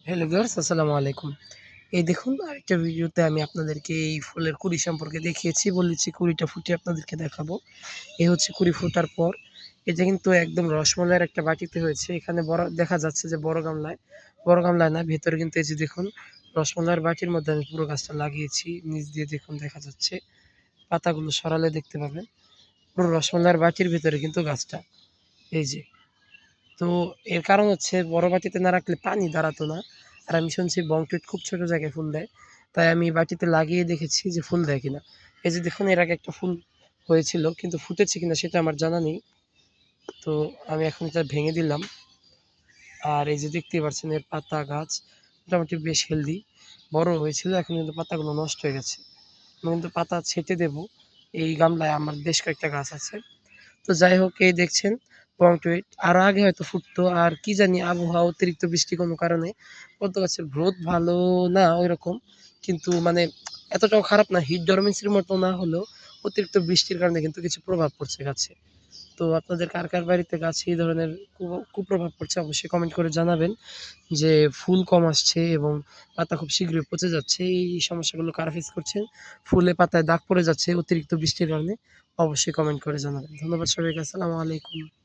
Hello viewers, আসসালামু আলাইকুম। এই দেখুন আরেকটা ভিডিওতে আমি আপনাদেরকে এই ফুলের কুঁড়ি সম্পর্কে দেখিয়েছি। বলেছি কুঁড়িটা ফুটিয়ে আপনাদেরকে দেখাবো। এ হচ্ছে কুঁড়ি ফোটার পর এটা কিন্তু একদম রসমলাইয়ের একটা বাটিতে হয়েছে। এখানে বড় দেখা যাচ্ছে যে বড় গামলায় না, ভেতরে কিন্তু এই যে দেখুন রসমলাইয়ের বাটির মধ্যে আমি পুরো গাছটা লাগিয়েছি। নিচ দিয়ে দেখুন দেখা যাচ্ছে। পাতাগুলো সরালে দেখতে পাবেন। পুরো রসমলাইয়ের বাটির ভেতরে কিন্তু গাছটা। এই যে। তো এর কারণ হচ্ছে বড় বাটিতে না রাখলে পানি দাঁড়াতো না। আর আমি শুনছি বংটুইট খুব ছোট জায়গায় ফুল দেয়। তাই আমি বাটিতে লাগিয়ে দেখেছি যে ফুল দেয় কিনা। এই যে দেখুন এর আগে একটা ফুল হয়েছিল কিন্তু ফুটেছে কিনা সেটা আমার জানা নেই। তো আমি এখন এটা ভেঙে দিলাম। আর এই যে দেখতেই পাচ্ছেন এর পাতা গাছ মোটামুটি বেশ হেলদি। বড় হয়েছিল, এখন কিন্তু পাতাগুলো নষ্ট হয়ে গেছে। আমি কিন্তু পাতা ছেঁটে দেব। এই গামলায় আমার বেশ কয়েকটা গাছ আছে। তো যাই হোক, এই দেখছেন পংটুইট আরো আগে হয়তো ফুটতো, আর কি জানি আবহাওয়া অতিরিক্ত বৃষ্টি কোনো কারণে পদ্ম গাছের গ্রোথ ভালো না ওইরকম, কিন্তু মানে এতটাও খারাপ না, হিট ডরমেন্সির মতো না হলেও অতিরিক্ত বৃষ্টির কারণে কিন্তু কিছু প্রভাব পড়ছে গাছে। তো আপনাদের কার কার বাড়িতে গাছে এই ধরনের কুপ্রভাব পড়ছে অবশ্যই কমেন্ট করে জানাবেন, যে ফুল কম আসছে এবং পাতা খুব শীঘ্রই পচে যাচ্ছে। এই সমস্যাগুলো কারা ফেস করছেন, ফুলে পাতায় দাগ পড়ে যাচ্ছে অতিরিক্ত বৃষ্টির কারণে, অবশ্যই কমেন্ট করে জানাবেন। ধন্যবাদ সবাইকে। আসসালামু আলাইকুম।